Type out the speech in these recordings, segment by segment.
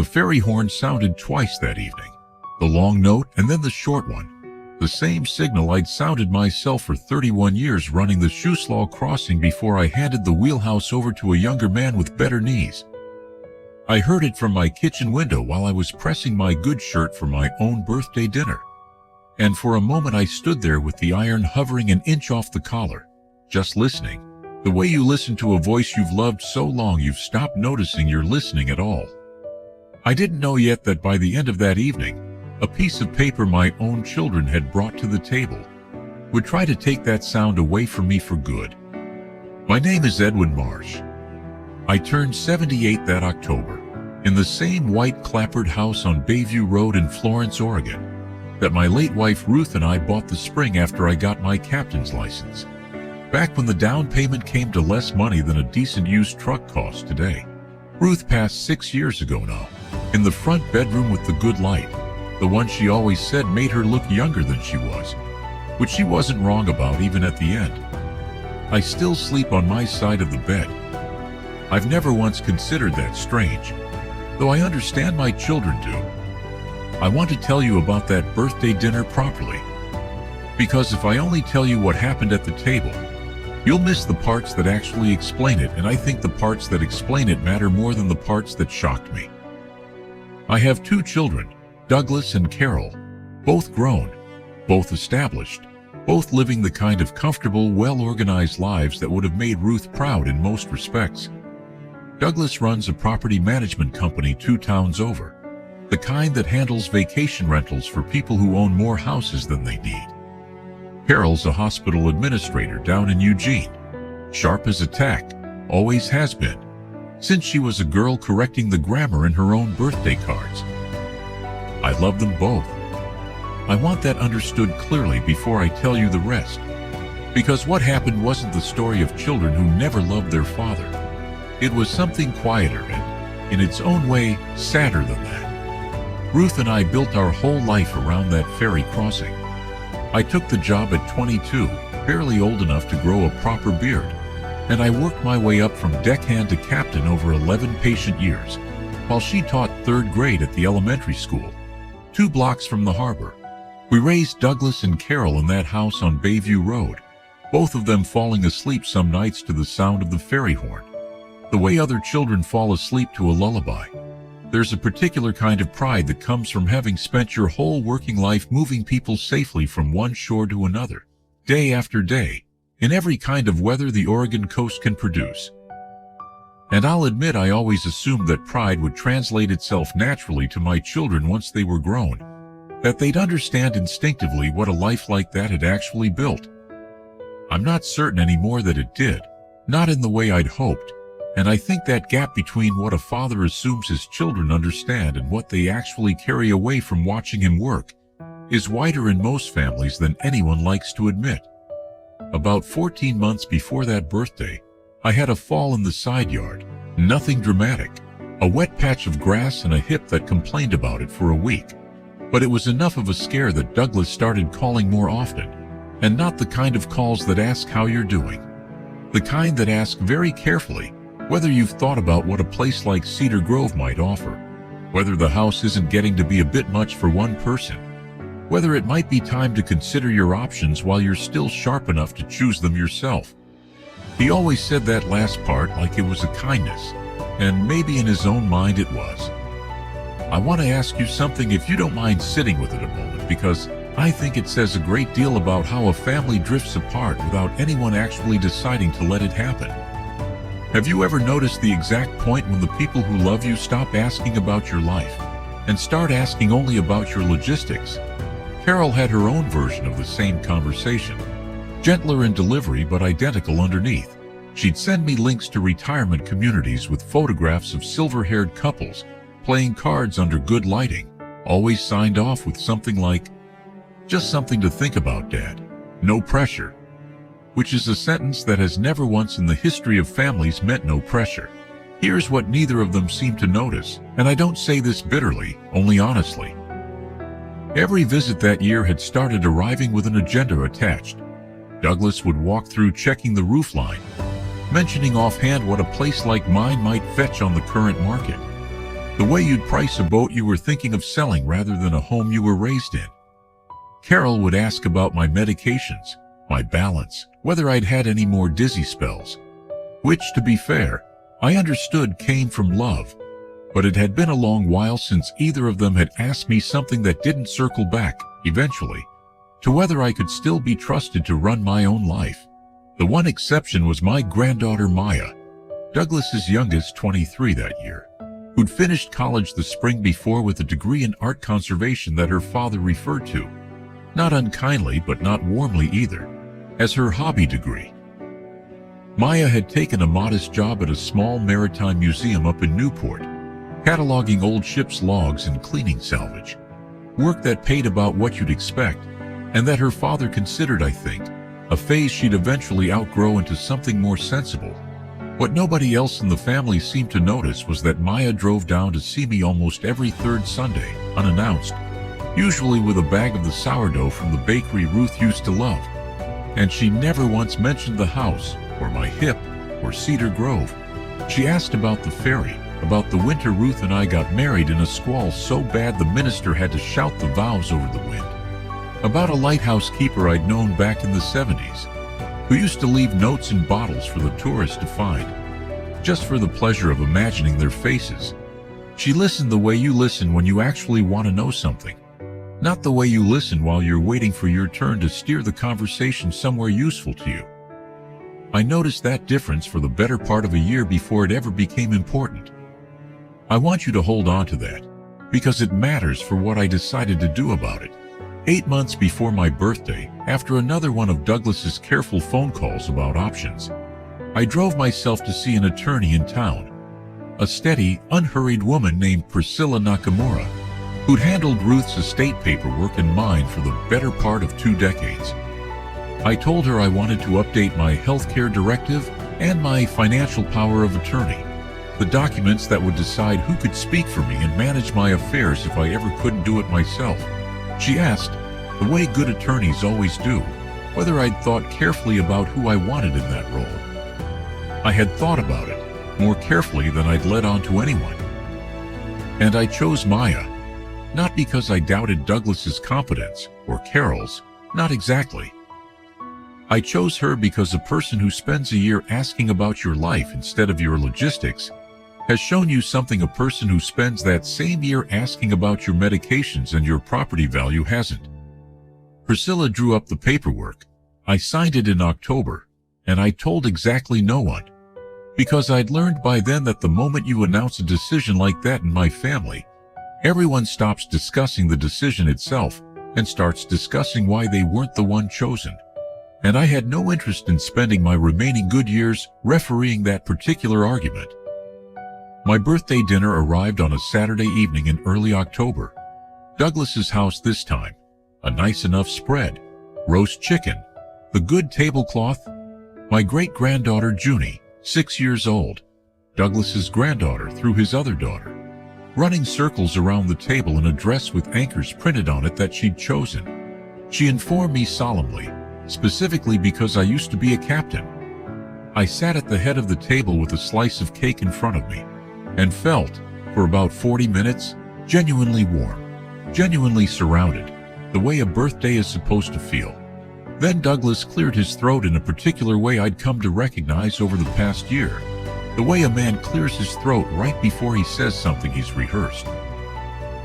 The fairy horn sounded twice that evening. The long note and then the short one. The same signal I'd sounded myself for 31 years running the Shoeslaw crossing before I handed the wheelhouse over to a younger man with better knees. I heard it from my kitchen window while I was pressing my good shirt for my own birthday dinner. And for a moment I stood there with the iron hovering an inch off the collar, just listening. The way you listen to a voice you've loved so long you've stopped noticing you're listening at all. I didn't know yet that by the end of that evening, a piece of paper my own children had brought to the table would try to take that sound away from me for good. My name is Edwin Marsh. I turned 78 that October, in the same white clapboard house on Bayview Road in Florence, Oregon, that my late wife Ruth and I bought the spring after I got my captain's license, back when the down payment came to less money than a decent used truck costs today. Ruth passed 6 years ago now, in the front bedroom with the good light, the one she always said made her look younger than she was, which she wasn't wrong about even at the end. I still sleep on my side of the bed. I've never once considered that strange, though I understand my children do. I want to tell you about that birthday dinner properly, because if I only tell you what happened at the table, you'll miss the parts that actually explain it, and I think the parts that explain it matter more than the parts that shocked me. I have 2 children, Douglas and Carol, both grown, both established, both living the kind of comfortable, well-organized lives that would have made Ruth proud in most respects. Douglas runs a property management company 2 towns over, the kind that handles vacation rentals for people who own more houses than they need. Carol's a hospital administrator down in Eugene, sharp as a tack, always has been, since she was a girl correcting the grammar in her own birthday cards. I love them both. I want that understood clearly before I tell you the rest, because what happened wasn't the story of children who never loved their father. It was something quieter and, in its own way, sadder than that. Ruth and I built our whole life around that ferry crossing. I took the job at 22, barely old enough to grow a proper beard, and I worked my way up from deckhand to captain over 11 patient years, while she taught 3rd grade at the elementary school, 2 blocks from the harbor. We raised Douglas and Carol in that house on Bayview Road, both of them falling asleep some nights to the sound of the ferry horn, the way other children fall asleep to a lullaby. There's a particular kind of pride that comes from having spent your whole working life moving people safely from one shore to another, day after day, in every kind of weather the Oregon coast can produce. And I'll admit I always assumed that pride would translate itself naturally to my children once they were grown, that they'd understand instinctively what a life like that had actually built. I'm not certain anymore that it did, not in the way I'd hoped, and I think that gap between what a father assumes his children understand and what they actually carry away from watching him work is wider in most families than anyone likes to admit. About 14 months before that birthday, I had a fall in the side yard, nothing dramatic, a wet patch of grass and a hip that complained about it for a week. But it was enough of a scare that Douglas started calling more often, and not the kind of calls that ask how you're doing. The kind that ask very carefully whether you've thought about what a place like Cedar Grove might offer, whether the house isn't getting to be a bit much for one person, whether it might be time to consider your options while you're still sharp enough to choose them yourself. He always said that last part like it was a kindness, and maybe in his own mind it was. I want to ask you something if you don't mind sitting with it a moment, because I think it says a great deal about how a family drifts apart without anyone actually deciding to let it happen. Have you ever noticed the exact point when the people who love you stop asking about your life and start asking only about your logistics? Carol had her own version of the same conversation, gentler in delivery but identical underneath. She'd send me links to retirement communities with photographs of silver-haired couples playing cards under good lighting, always signed off with something like, "Just something to think about, Dad. No pressure." Which is a sentence that has never once in the history of families meant no pressure. Here's what neither of them seemed to notice, and I don't say this bitterly, only honestly. Every visit that year had started arriving with an agenda attached. Douglas would walk through checking the roofline, mentioning offhand what a place like mine might fetch on the current market. The way you'd price a boat you were thinking of selling rather than a home you were raised in. Carol would ask about my medications, my balance, whether I'd had any more dizzy spells, which, to be fair, I understood came from love, but it had been a long while since either of them had asked me something that didn't circle back, eventually, to whether I could still be trusted to run my own life. The one exception was my granddaughter Maya, Douglas's youngest, 23 that year, who'd finished college the spring before with a degree in art conservation that her father referred to, not unkindly but not warmly either, as her hobby degree. Maya had taken a modest job at a small maritime museum up in Newport, cataloging old ships' logs and cleaning salvage, work that paid about what you'd expect, and that her father considered, I think, a phase she'd eventually outgrow into something more sensible. What nobody else in the family seemed to notice was that Maya drove down to see me almost every third Sunday, unannounced, usually with a bag of the sourdough from the bakery Ruth used to love. And she never once mentioned the house, or my hip, or Cedar Grove. She asked about the ferry, about the winter Ruth and I got married in a squall so bad the minister had to shout the vows over the wind, about a lighthouse keeper I'd known back in the 70s, who used to leave notes in bottles for the tourists to find, just for the pleasure of imagining their faces. She listened the way you listen when you actually want to know something, not the way you listen while you're waiting for your turn to steer the conversation somewhere useful to you. I noticed that difference for the better part of a year before it ever became important. I want you to hold on to that, because it matters for what I decided to do about it. 8 months before my birthday, after another one of Douglas's careful phone calls about options, I drove myself to see an attorney in town, a steady, unhurried woman named Priscilla Nakamura, who'd handled Ruth's estate paperwork and mine for the better part of 2 decades. I told her I wanted to update my healthcare directive and my financial power of attorney, the documents that would decide who could speak for me and manage my affairs if I ever couldn't do it myself. She asked, the way good attorneys always do, whether I'd thought carefully about who I wanted in that role. I had thought about it, more carefully than I'd let on to anyone. And I chose Maya, not because I doubted Douglas's competence, or Carol's, not exactly. I chose her because a person who spends a year asking about your life instead of your logistics has shown you something a person who spends that same year asking about your medications and your property value hasn't. Priscilla drew up the paperwork. I signed it in October, and I told exactly no one, because I'd learned by then that the moment you announce a decision like that in my family, everyone stops discussing the decision itself and starts discussing why they weren't the one chosen. And I had no interest in spending my remaining good years refereeing that particular argument. My birthday dinner arrived on a Saturday evening in early October. Douglas's house this time, a nice enough spread, roast chicken, the good tablecloth, my great-granddaughter Junie, 6 years old, Douglas's granddaughter through his other daughter, running circles around the table in a dress with anchors printed on it that she'd chosen. She informed me solemnly, specifically because I used to be a captain. I sat at the head of the table with a slice of cake in front of me, and felt, for about 40 minutes, genuinely warm, genuinely surrounded, the way a birthday is supposed to feel. Then Douglas cleared his throat in a particular way I'd come to recognize over the past year, the way a man clears his throat right before he says something he's rehearsed.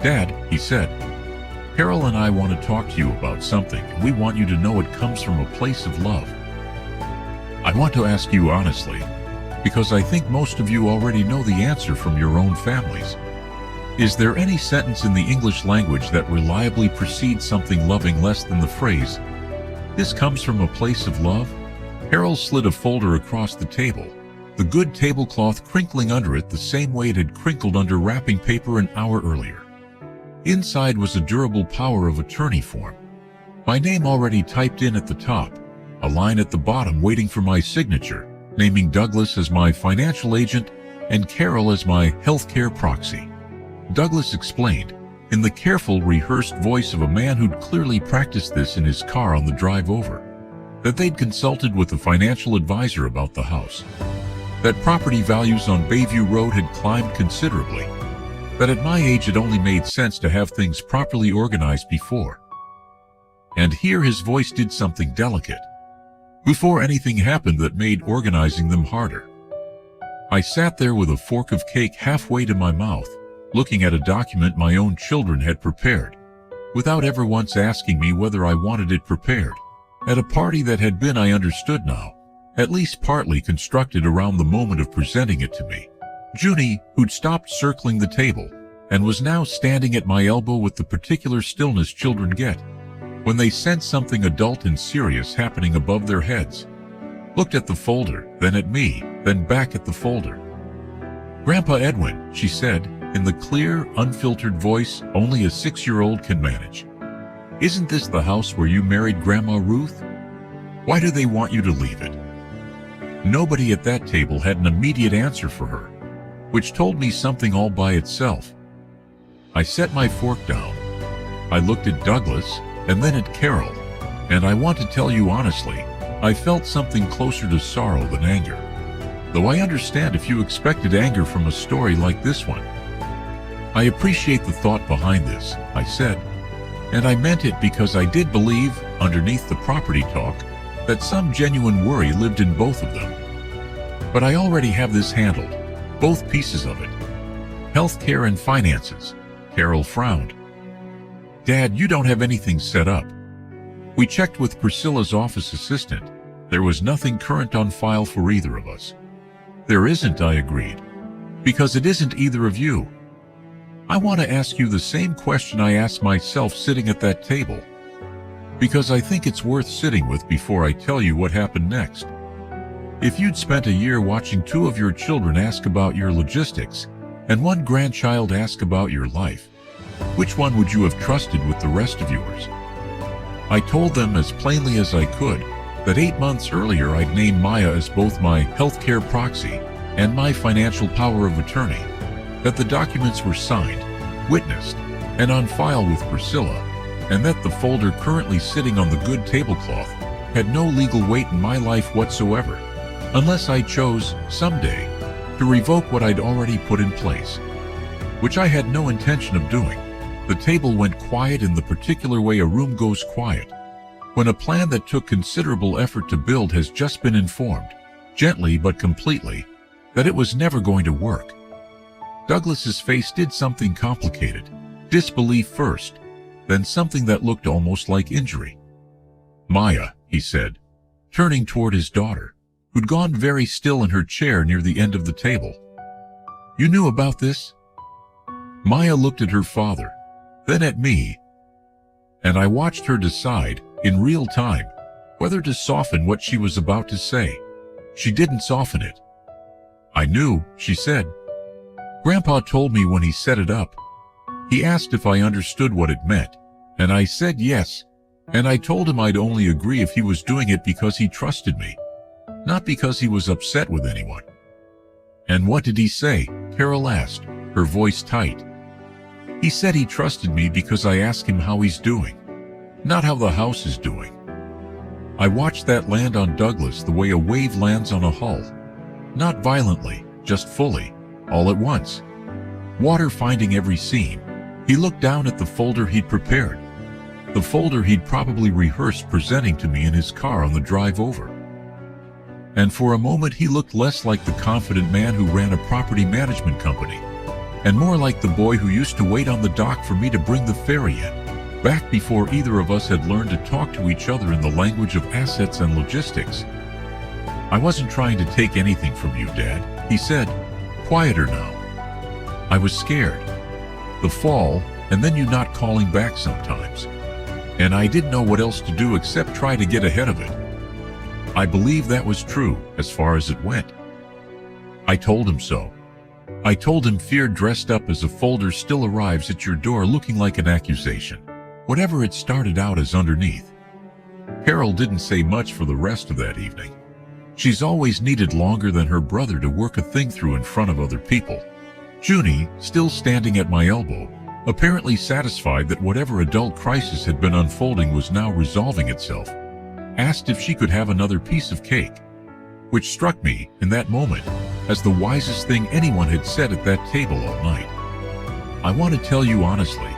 "Dad," he said, "Carol and I want to talk to you about something, and we want you to know it comes from a place of love. I want to ask you honestly, because I think most of you already know the answer from your own families. Is there any sentence in the English language that reliably precedes something loving less than the phrase, 'This comes from a place of love'?" Carol slid a folder across the table, the good tablecloth crinkling under it the same way it had crinkled under wrapping paper an hour earlier. Inside was a durable power of attorney form, my name already typed in at the top, a line at the bottom waiting for my signature, naming Douglas as my financial agent and Carol as my healthcare proxy. Douglas explained, in the careful, rehearsed voice of a man who'd clearly practiced this in his car on the drive over, that they'd consulted with a financial advisor about the house, that property values on Bayview Road had climbed considerably, that at my age it only made sense to have things properly organized before. And here his voice did something delicate, before anything happened that made organizing them harder. I sat there with a fork of cake halfway to my mouth, looking at a document my own children had prepared, without ever once asking me whether I wanted it prepared, at a party that had been, I understood now, at least partly constructed around the moment of presenting it to me. Junie, who'd stopped circling the table, and was now standing at my elbow with the particular stillness children get when they sense something adult and serious happening above their heads, looked at the folder, then at me, then back at the folder. "Grandpa Edwin," she said, in the clear, unfiltered voice only a 6-year-old can manage, "isn't this the house where you married Grandma Ruth? Why do they want you to leave it?" Nobody at that table had an immediate answer for her, which told me something all by itself. I set my fork down. I looked at Douglas and then at Carol, and I want to tell you honestly, I felt something closer to sorrow than anger. Though I understand if you expected anger from a story like this one. "I appreciate the thought behind this," I said, and I meant it because I did believe, underneath the property talk, that some genuine worry lived in both of them. "But I already have this handled, both pieces of it. Healthcare and finances." Carol frowned. "Dad, you don't have anything set up." We checked with Priscilla's office assistant. There was nothing current on file for either of us. "There isn't," I agreed, "because it isn't either of you. I want to ask you the same question I asked myself sitting at that table, because I think it's worth sitting with before I tell you what happened next. If you'd spent a year watching 2 of your children ask about your logistics and 1 grandchild ask about your life, which one would you have trusted with the rest of yours?" I told them as plainly as I could that 8 months earlier I'd named Maya as both my healthcare proxy and my financial power of attorney, that the documents were signed, witnessed, and on file with Priscilla, and that the folder currently sitting on the good tablecloth had no legal weight in my life whatsoever, unless I chose, someday, to revoke what I'd already put in place, which I had no intention of doing. The table went quiet in the particular way a room goes quiet when a plan that took considerable effort to build has just been informed, gently but completely, that it was never going to work. Douglas's face did something complicated, disbelief first, then something that looked almost like injury. "Maya," he said, turning toward his daughter, who'd gone very still in her chair near the end of the table. "You knew about this?" Maya looked at her father, then at me, and I watched her decide, in real time, whether to soften what she was about to say. She didn't soften it. "I knew," she said. "Grandpa told me when he set it up. He asked if I understood what it meant, and I said yes, and I told him I'd only agree if he was doing it because he trusted me, not because he was upset with anyone." "And what did he say?" Carol asked, her voice tight. "He said he trusted me because I asked him how he's doing, not how the house is doing." I watched that land on Douglas the way a wave lands on a hull. Not violently, just fully, all at once. Water finding every seam. He looked down at the folder he'd prepared, the folder he'd probably rehearsed presenting to me in his car on the drive over. And for a moment he looked less like the confident man who ran a property management company, and more like the boy who used to wait on the dock for me to bring the ferry in, back before either of us had learned to talk to each other in the language of assets and logistics. "I wasn't trying to take anything from you, Dad," he said, quieter now. "I was scared. The fall, and then you not calling back sometimes. And I didn't know what else to do except try to get ahead of it." I believe that was true, as far as it went. I told him so. I told him fear dressed up as a folder still arrives at your door looking like an accusation, whatever it started out as underneath. Carol didn't say much for the rest of that evening. She's always needed longer than her brother to work a thing through in front of other people. Junie, still standing at my elbow, apparently satisfied that whatever adult crisis had been unfolding was now resolving itself, asked if she could have another piece of cake, which struck me, in that moment, as the wisest thing anyone had said at that table all night. I want to tell you honestly,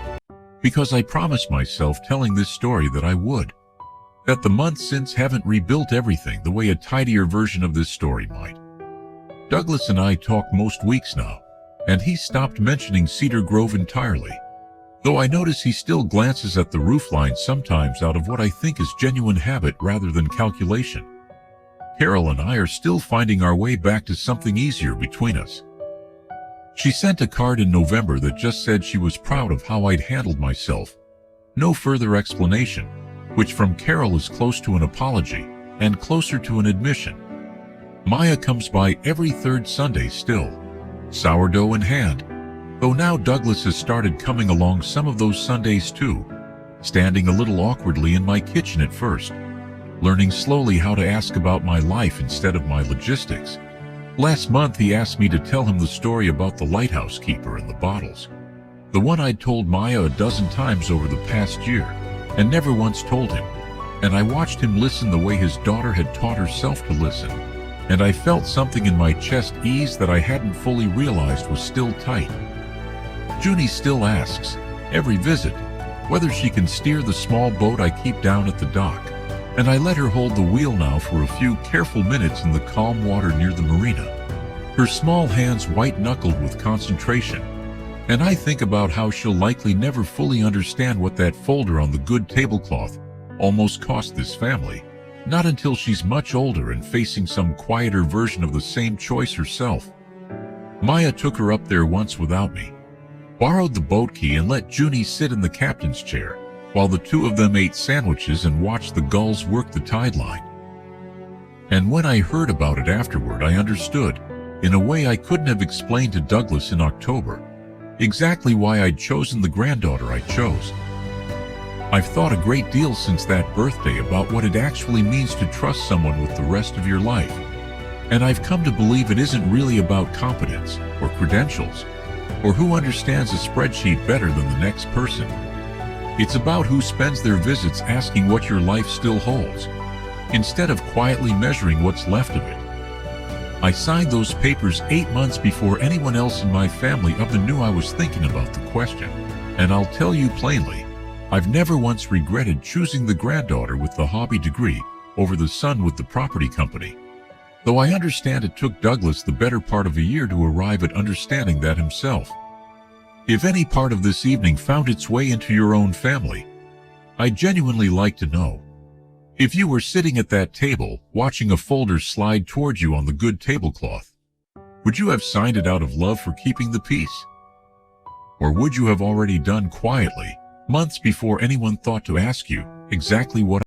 because I promised myself telling this story that I would. That the months since haven't rebuilt everything the way a tidier version of this story might. Douglas and I talk most weeks now, and he's stopped mentioning Cedar Grove entirely, though I notice he still glances at the roofline sometimes out of what I think is genuine habit rather than calculation. Carol and I are still finding our way back to something easier between us. She sent a card in November that just said she was proud of how I'd handled myself. No further explanation, which from Carol is close to an apology and closer to an admission. Maya comes by every third Sunday still, sourdough in hand, though now Douglas has started coming along some of those Sundays too, standing a little awkwardly in my kitchen at first, learning slowly how to ask about my life instead of my logistics. Last month he asked me to tell him the story about the lighthouse keeper and the bottles, the one I'd told Maya a dozen times over the past year and never once told him, and I watched him listen the way his daughter had taught herself to listen, and I felt something in my chest ease that I hadn't fully realized was still tight. Junie still asks, every visit, whether she can steer the small boat I keep down at the dock, and I let her hold the wheel now for a few careful minutes in the calm water near the marina, her small hands white-knuckled with concentration, and I think about how she'll likely never fully understand what that folder on the good tablecloth almost cost this family, not until she's much older and facing some quieter version of the same choice herself. Maya took her up there once without me, borrowed the boat key and let Junie sit in the captain's chair, while the two of them ate sandwiches and watched the gulls work the tide line. And when I heard about it afterward, I understood, in a way I couldn't have explained to Douglas in October, exactly why I'd chosen the granddaughter I chose. I've thought a great deal since that birthday about what it actually means to trust someone with the rest of your life, and I've come to believe it isn't really about competence or credentials, or who understands a spreadsheet better than the next person. It's about who spends their visits asking what your life still holds, instead of quietly measuring what's left of it. I signed those papers 8 months before anyone else in my family even knew I was thinking about the question, and I'll tell you plainly, I've never once regretted choosing the granddaughter with the hobby degree over the son with the property company, though I understand it took Douglas the better part of a year to arrive at understanding that himself. If any part of this evening found its way into your own family, I'd genuinely like to know. If you were sitting at that table, watching a folder slide towards you on the good tablecloth, would you have signed it out of love for keeping the peace? Or would you have already done quietly, months before anyone thought to ask you exactly what